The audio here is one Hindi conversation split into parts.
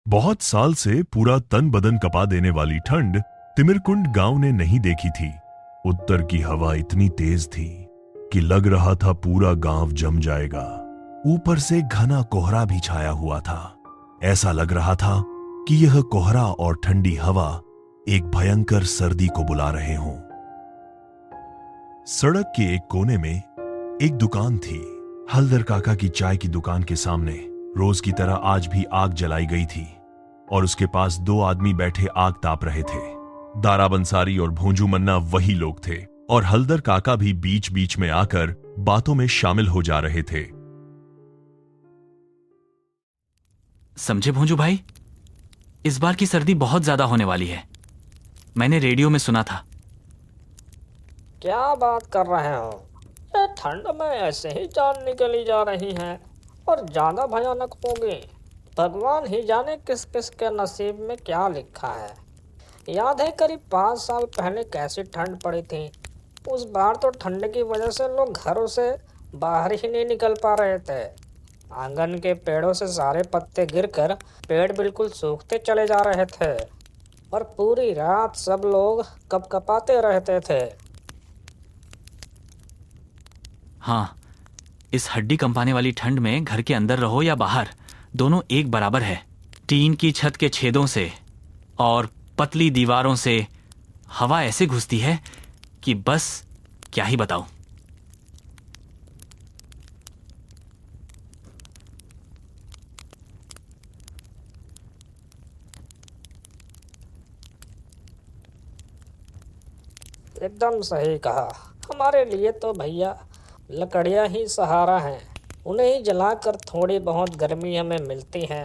बहुत साल से पूरा तन बदन कपा देने वाली ठंड तिमिरकुंड गांव ने नहीं देखी थी। उत्तर की हवा इतनी तेज थी कि लग रहा था पूरा गांव जम जाएगा। ऊपर से घना कोहरा भी छाया हुआ था। ऐसा लग रहा था कि यह कोहरा और ठंडी हवा एक भयंकर सर्दी को बुला रहे हों। सड़क के एक कोने में एक दुकान थी। हल्दर काका की चाय की दुकान के सामने रोज की तरह आज भी आग जलाई गई थी और उसके पास दो आदमी बैठे आग ताप रहे थे। दारा बंसारी और भोंजू मन्ना वही लोग थे और हल्दर काका भी बीच बीच में आकर बातों में शामिल हो जा रहे थे। समझे भोंजू भाई, इस बार की सर्दी बहुत ज्यादा होने वाली है। मैंने रेडियो में सुना था। क्या बात कर रहे हो? ये ठंड में ऐसे ही जान निकली जा रही है और ज़्यादा भयानक होगी। भगवान ही जाने किस किस के नसीब में क्या लिखा है। याद है करीब 5 साल पहले कैसी ठंड पड़ी थी। उस बार तो ठंड की वजह से लोग घरों से बाहर ही नहीं निकल पा रहे थे। आंगन के पेड़ों से सारे पत्ते गिरकर पेड़ बिल्कुल सूखते चले जा रहे थे और पूरी रात सब लोग कपकपाते रहते थे। हाँ, इस हड्डी कंपाने वाली ठंड में घर के अंदर रहो या बाहर, दोनों एक बराबर है। टीन की छत के छेदों से और पतली दीवारों से हवा ऐसे घुसती है कि बस क्या ही बताऊं। एकदम सही कहा। हमारे लिए तो भैया लकड़ियाँ ही सहारा हैं। उन्हें ही जलाकर थोड़ी बहुत गर्मी हमें मिलती है।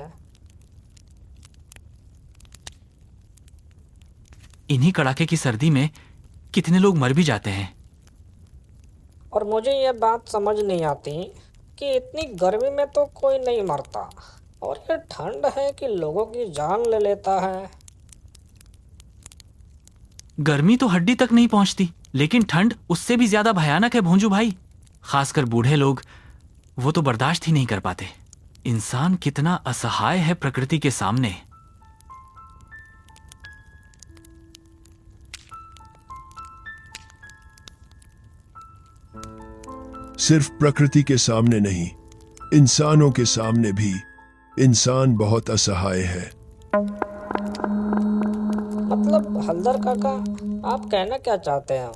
इन्हीं कड़ाके की सर्दी में कितने लोग मर भी जाते हैं। और मुझे यह बात समझ नहीं आती कि इतनी गर्मी में तो कोई नहीं मरता और ये ठंड है कि लोगों की जान ले लेता है। गर्मी तो हड्डी तक नहीं पहुंचती, लेकिन ठंड उससे भी ज्यादा भयानक है भोंजू भाई। खासकर बूढ़े लोग, वो तो बर्दाश्त ही नहीं कर पाते। इंसान कितना असहाय है प्रकृति के सामने। सिर्फ प्रकृति के सामने नहीं, इंसानों के सामने भी इंसान बहुत असहाय है। मतलब हल्दर काका, आप कहना क्या चाहते हैं?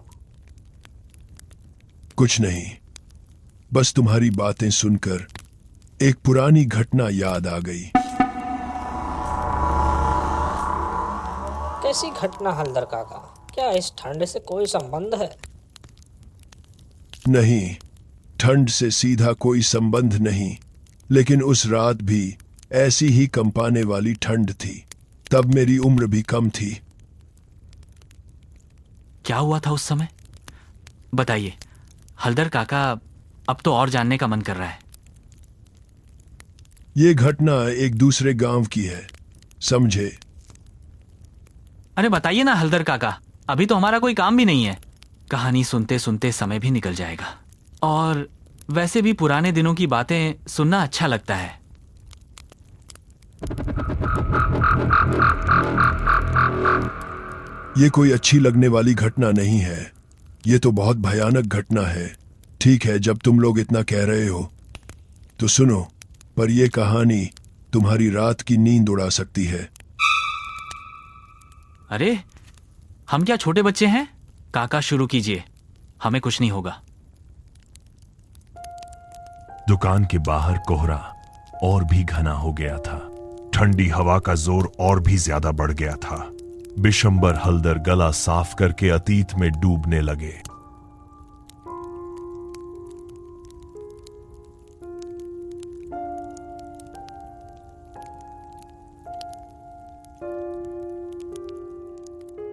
कुछ नहीं, बस तुम्हारी बातें सुनकर एक पुरानी घटना याद आ गई। कैसी घटना हल्दर काका? क्या इस ठंड से कोई संबंध है? नहीं, ठंड से सीधा कोई संबंध नहीं, लेकिन उस रात भी ऐसी ही कंपाने वाली ठंड थी। तब मेरी उम्र भी कम थी। क्या हुआ था उस समय, बताइए हल्दर काका। अब तो और जानने का मन कर रहा है। ये घटना एक दूसरे गांव की है, समझे? अरे बताइए ना हल्दर काका, अभी तो हमारा कोई काम भी नहीं है। कहानी सुनते सुनते समय भी निकल जाएगा और वैसे भी पुराने दिनों की बातें सुनना अच्छा लगता है। ये कोई अच्छी लगने वाली घटना नहीं है, ये तो बहुत भयानक घटना है। ठीक है, जब तुम लोग इतना कह रहे हो तो सुनो, पर यह कहानी तुम्हारी रात की नींद उड़ा सकती है। अरे हम क्या छोटे बच्चे हैं? काका शुरू कीजिए, हमें कुछ नहीं होगा। दुकान के बाहर कोहरा और भी घना हो गया था। ठंडी हवा का जोर और भी ज्यादा बढ़ गया था। बिशंबर हल्दर गला साफ करके अतीत में डूबने लगे।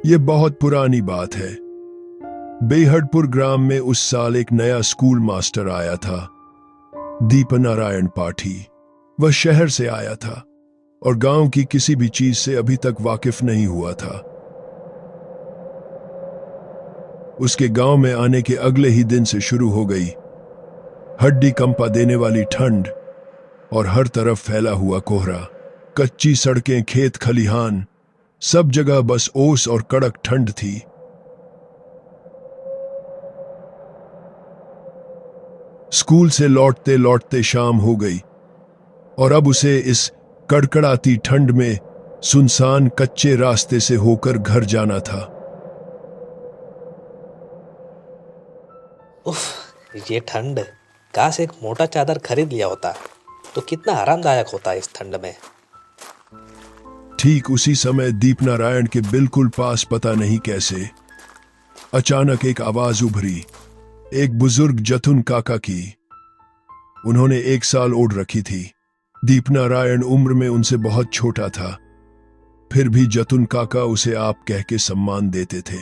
ये बहुत पुरानी बात है। बेहड़पुर ग्राम में उस साल एक नया स्कूल मास्टर आया था, दीपनारायण पाठी। वह शहर से आया था और गांव की किसी भी चीज से अभी तक वाकिफ नहीं हुआ था। उसके गांव में आने के अगले ही दिन से शुरू हो गई हड्डी कंपा देने वाली ठंड और हर तरफ फैला हुआ कोहरा। कच्ची सड़कें, खेत खलिहान, सब जगह बस ओस और कड़क ठंड थी। स्कूल से लौटते लौटते शाम हो गई और अब उसे इस कड़कड़ाती ठंड में सुनसान कच्चे रास्ते से होकर घर जाना था। उफ, ये ठंड, काश एक मोटा चादर खरीद लिया होता तो कितना आरामदायक होता इस ठंड में। ठीक उसी समय दीपनारायण के बिल्कुल पास पता नहीं कैसे अचानक एक आवाज उभरी, एक बुजुर्ग जतुन काका की। उन्होंने 1 साल ओढ़ रखी थी। दीपनारायण उम्र में उनसे बहुत छोटा था, फिर भी जतुन काका उसे आप कह के सम्मान देते थे।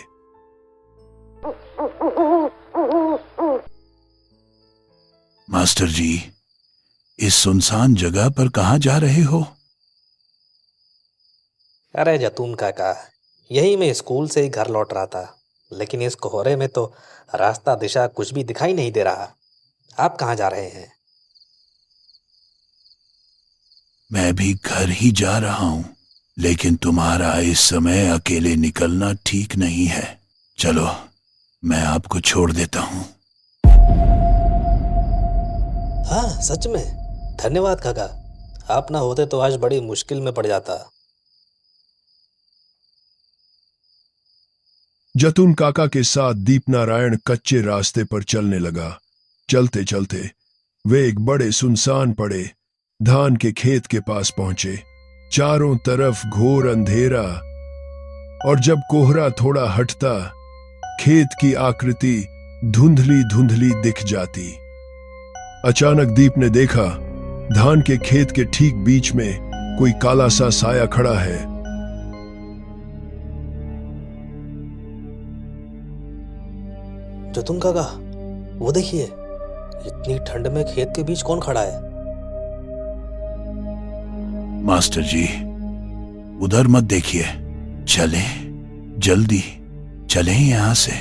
मास्टर जी, इस सुनसान जगह पर कहां जा रहे हो? अरे जतून काका, यही मैं स्कूल से ही घर लौट रहा था, लेकिन इस कोहरे में तो रास्ता दिशा कुछ भी दिखाई नहीं दे रहा। आप कहाँ जा रहे हैं? मैं भी घर ही जा रहा हूं, लेकिन तुम्हारा इस समय अकेले निकलना ठीक नहीं है। चलो, मैं आपको छोड़ देता हूं। हाँ, सच में धन्यवाद काका, आप ना होते तो आज बड़ी मुश्किल में पड़ जाता। जतुन काका के साथ दीपनारायण कच्चे रास्ते पर चलने लगा। चलते चलते वे एक बड़े सुनसान पड़े धान के खेत के पास पहुंचे। चारों तरफ घोर अंधेरा, और जब कोहरा थोड़ा हटता, खेत की आकृति धुंधली धुंधली दिख जाती। अचानक दीप ने देखा, धान के खेत के ठीक बीच में कोई काला सा साया खड़ा है। जतुन काका, वो देखिए, इतनी ठंड में खेत के बीच कौन खड़ा है? मास्टर जी, उधर मत देखिए, चलें, जल्दी चलें यहां से।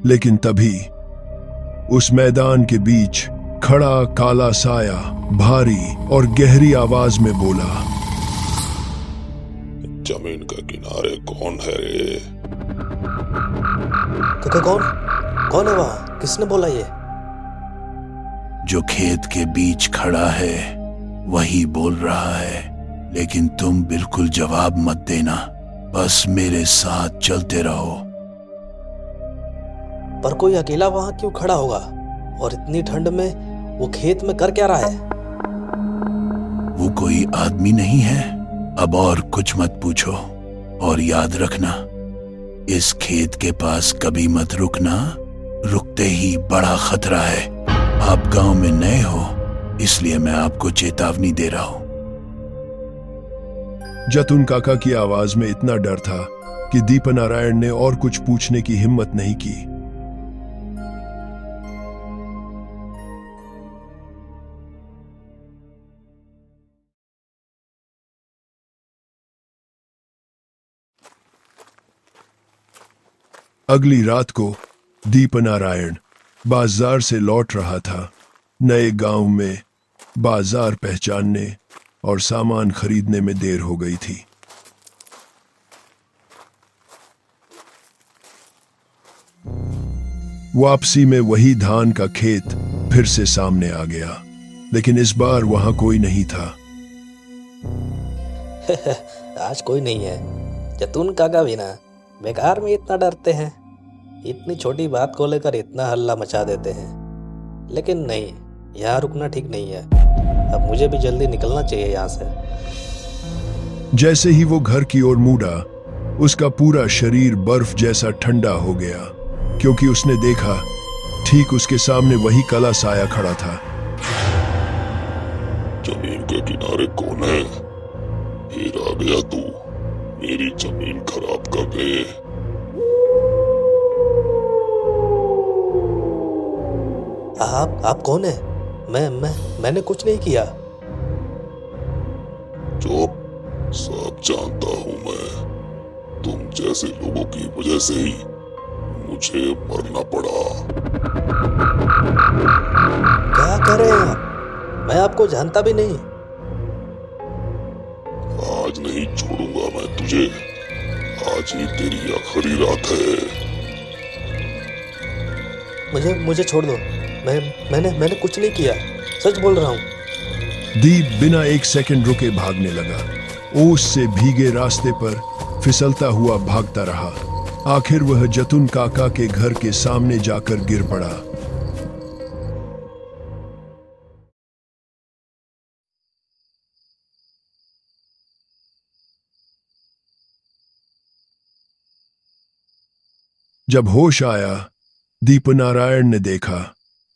लेकिन तभी उस मैदान के बीच खड़ा काला साया भारी और गहरी आवाज में बोला, जमीन के किनारे कौन है रे? काका, कौन है वहां? किसने बोला ये? जो खेत के बीच खड़ा है वही बोल रहा है, लेकिन तुम बिल्कुल जवाब मत देना, बस मेरे साथ चलते रहो। पर कोई अकेला वहां क्यों खड़ा होगा? और इतनी ठंड में वो खेत में कर क्या रहा है? वो कोई आदमी नहीं है। अब और कुछ मत पूछो, और याद रखना, इस खेत के पास कभी मत रुकना, रुकते ही बड़ा खतरा है। आप गांव में नए हो, इसलिए मैं आपको चेतावनी दे रहा हूं। जतुन काका की आवाज में इतना डर था कि दीपनारायण ने और कुछ पूछने की हिम्मत नहीं की। अगली रात को दीपनारायण बाजार से लौट रहा था। नए गांव में बाजार पहचानने और सामान खरीदने में देर हो गई थी। वापसी में वही धान का खेत फिर से सामने आ गया, लेकिन इस बार वहां कोई नहीं था। आज कोई नहीं है। जतून काका भी ना बेकार में इतना डरते हैं, इतनी छोटी बात को लेकर इतना हल्ला मचा देते हैं। लेकिन नहीं, यहाँ रुकना ठीक नहीं है। अब मुझे भी जल्दी निकलना चाहिए यहाँ से। जैसे ही वो घर की ओर मुड़ा, उसका पूरा शरीर बर्फ जैसा ठंडा हो गया, क्योंकि उसने देखा ठीक उसके सामने वही काला साया खड़ा था। जमीन के किनारे कौन है? फिर आ गया तू, मेरी जमीन खराब कर दे। आप कौन है? मैंने कुछ नहीं किया। चुप, सब जानता हूं मैं। तुम जैसे लोगों की वजह से ही मुझे मरना पड़ा। क्या कर रहे हैं आप? मैं आपको जानता भी नहीं। आज नहीं छोड़ूंगा मैं तुझे। आज ही तेरी आखिरी रात है। मुझे छोड़ दो। मैंने कुछ नहीं किया, सच बोल रहा हूँ। दीप बिना एक सेकंड रुके भागने लगा। ओस से भीगे रास्ते पर फिसलता हुआ भागता रहा। आखिर वह जतुन काका के घर के सामने जाकर गिर पड़ा। जब होश आया, दीपनारायण ने देखा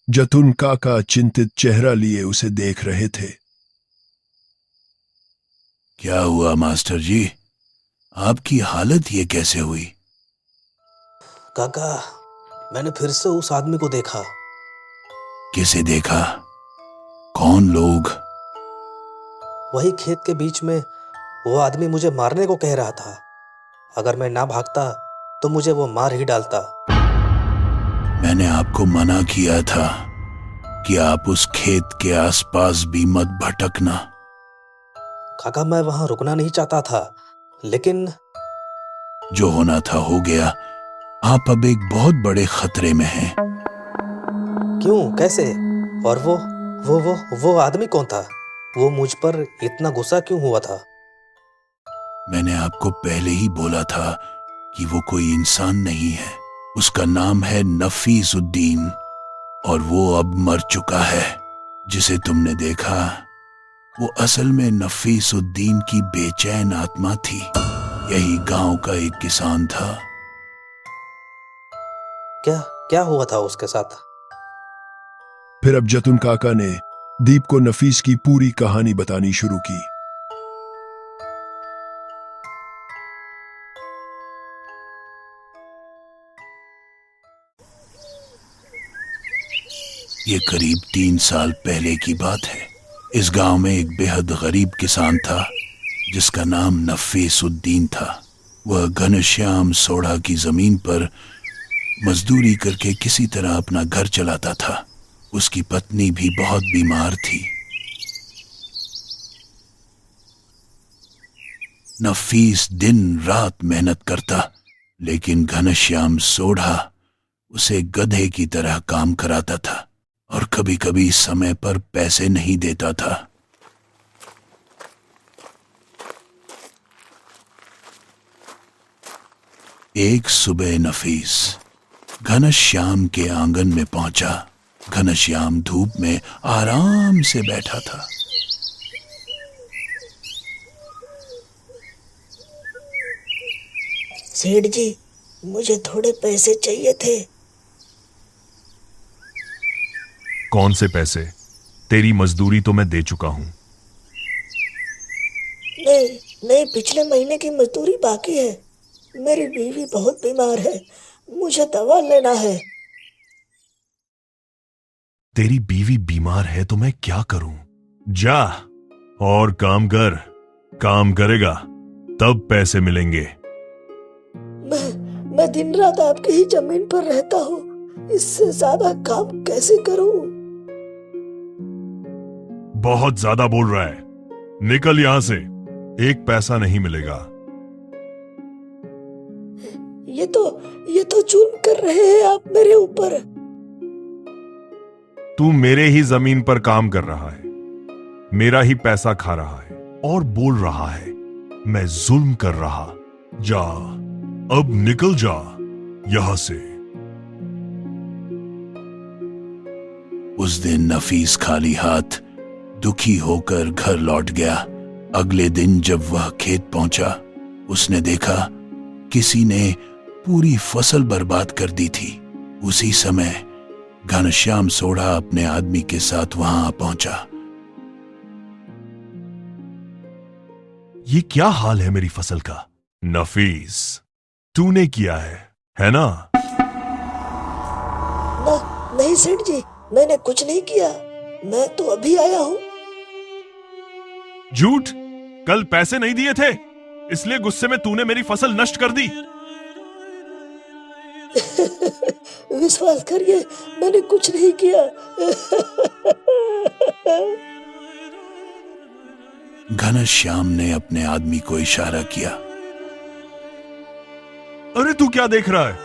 जतुन काका चिंतित चेहरा लिए उसे देख रहे थे। क्या हुआ मास्टर जी, आपकी हालत ये कैसे हुई? काका, मैंने फिर से उस आदमी को देखा। किसे देखा? कौन लोग? वही खेत के बीच में वो आदमी मुझे मारने को कह रहा था। अगर मैं ना भागता तो मुझे वो मार ही डालता। मैंने आपको मना किया था कि आप उस खेत के आसपास भी मत भटकना। काका, मैं वहां रुकना नहीं चाहता था, लेकिन जो होना था हो गया। आप अब एक बहुत बड़े खतरे में हैं। क्यों, कैसे? और वो आदमी कौन था? वो मुझ पर इतना गुस्सा क्यों हुआ था? मैंने आपको पहले ही बोला था कि वो कोई इंसान नहीं है। उसका नाम है नफीसुद्दीन और वो अब मर चुका है। जिसे तुमने देखा वो असल में नफीसुद्दीन की बेचैन आत्मा थी। यही गांव का एक किसान था। क्या हुआ था उसके साथ? फिर अब जतुन काका ने दीप को नफीस की पूरी कहानी बतानी शुरू की। ये करीब 3 साल पहले की बात है। इस गांव में एक बेहद गरीब किसान था जिसका नाम नफीसुद्दीन था। वह घनश्याम सोढ़ा की जमीन पर मजदूरी करके किसी तरह अपना घर चलाता था। उसकी पत्नी भी बहुत बीमार थी। नफीस दिन रात मेहनत करता, लेकिन घनश्याम सोढ़ा उसे गधे की तरह काम कराता था और कभी कभी समय पर पैसे नहीं देता था। एक सुबह नफीस घनश्याम के आंगन में पहुंचा। घनश्याम धूप में आराम से बैठा था। सेठ जी, मुझे थोड़े पैसे चाहिए थे। कौन से पैसे? तेरी मजदूरी तो मैं दे चुका हूं। नहीं, पिछले महीने की मजदूरी बाकी है। मेरी बीवी बहुत बीमार है, मुझे दवा लेना है। तेरी बीवी बीमार है तो मैं क्या करूं? जा और काम कर। काम करेगा तब पैसे मिलेंगे। मैं दिन रात आपकी ही जमीन पर रहता हूँ, इससे ज्यादा काम कैसे करूं? बहुत ज्यादा बोल रहा है, निकल यहां से। एक पैसा नहीं मिलेगा। ये तो जुल्म कर रहे हैं आप मेरे ऊपर। तू मेरे ही जमीन पर काम कर रहा है, मेरा ही पैसा खा रहा है और बोल रहा है मैं जुल्म कर रहा। जा, अब निकल जा यहां से। उस दिन नफीस खाली हाथ दुखी होकर घर लौट गया। अगले दिन जब वह खेत पहुंचा, उसने देखा किसी ने पूरी फसल बर्बाद कर दी थी। उसी समय घनश्याम सोढ़ा अपने आदमी के साथ वहां पहुंचा। ये क्या हाल है मेरी फसल का? नफीस, तूने किया है ना? नहीं सेठ जी, मैंने कुछ नहीं किया। मैं तो अभी आया हूँ। झूठ! कल पैसे नहीं दिए थे, इसलिए गुस्से में तूने मेरी फसल नष्ट कर दी। विश्वास करिए, मैंने कुछ नहीं किया। घनश्याम ने अपने आदमी को इशारा किया। अरे तू क्या देख रहा है?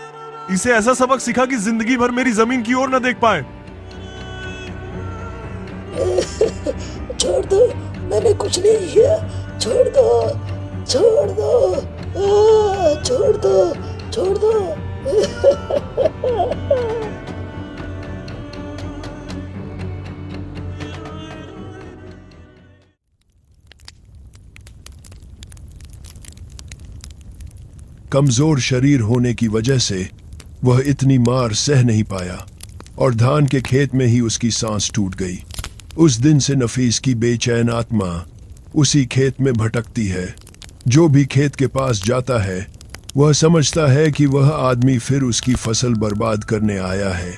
इसे ऐसा सबक सिखा कि जिंदगी भर मेरी जमीन की ओर न देख पाए। छोड़ दो, मैंने कुछ नहीं किया। छोड़ दो, छोड़ दो, छोड़ दो, छोड़ दो। कमजोर शरीर होने की वजह से वह इतनी मार सह नहीं पाया और धान के खेत में ही उसकी सांस टूट गई। उस दिन से नफीस की बेचैन आत्मा उसी खेत में भटकती है। जो भी खेत के पास जाता है वह समझता है कि वह आदमी फिर उसकी फसल बर्बाद करने आया है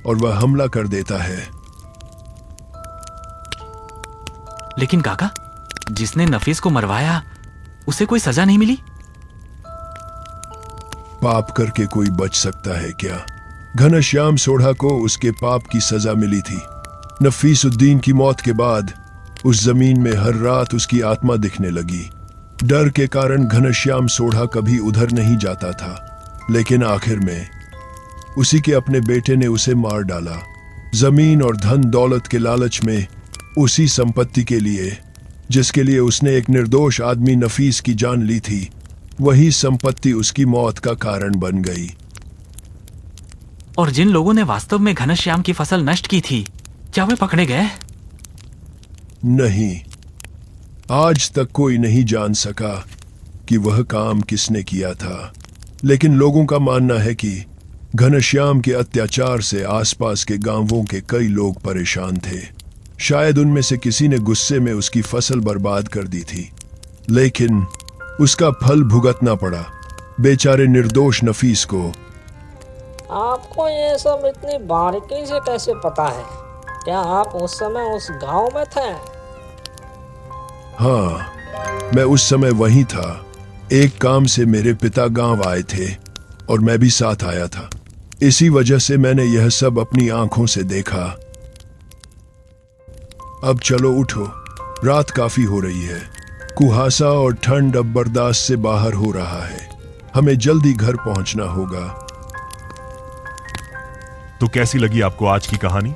और वह हमला कर देता है। लेकिन काका, जिसने नफीस को मरवाया उसे कोई सजा नहीं मिली? पाप करके कोई बच सकता है क्या? घनश्याम सोढ़ा को उसके पाप की सजा मिली थी। नफीसुद्दीन की मौत के बाद उस जमीन में हर रात उसकी आत्मा दिखने लगी। डर के कारण घनश्याम सोढ़ा कभी उधर नहीं जाता था, लेकिन आखिर में उसी के अपने बेटे ने उसे मार डाला। जमीन और धन दौलत के लालच में, उसी संपत्ति के लिए जिसके लिए उसने एक निर्दोष आदमी नफीस की जान ली थी, वही संपत्ति उसकी मौत का कारण बन गई। और जिन लोगों ने वास्तव में घनश्याम की फसल नष्ट की थी, क्या वे पकड़े गए? नहीं, आज तक कोई नहीं जान सका कि वह काम किसने किया था। लेकिन लोगों का मानना है कि घनश्याम के अत्याचार से आसपास के गांवों के कई लोग परेशान थे। शायद उनमें से किसी ने गुस्से में उसकी फसल बर्बाद कर दी थी, लेकिन उसका फल भुगतना पड़ा बेचारे निर्दोष नफीस को। आपको ये सब इतनी बारीकी से कैसे पता है? क्या आप उस समय उस गांव में थे? हाँ, मैं उस समय वहीं था। एक काम से मेरे पिता गांव आए थे और मैं भी साथ आया था। इसी वजह से मैंने यह सब अपनी आंखों से देखा। अब चलो उठो, रात काफी हो रही है। कुहासा और ठंड अब बर्दाश्त से बाहर हो रहा है। हमें जल्दी घर पहुंचना होगा। तो कैसी लगी आपको आज की कहानी?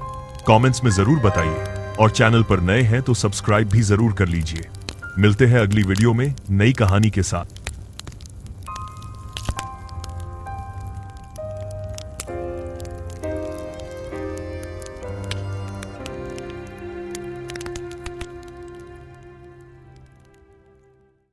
कमेंट्स में जरूर बताइए और चैनल पर नए हैं तो सब्सक्राइब भी जरूर कर लीजिए। मिलते हैं अगली वीडियो में नई कहानी के साथ।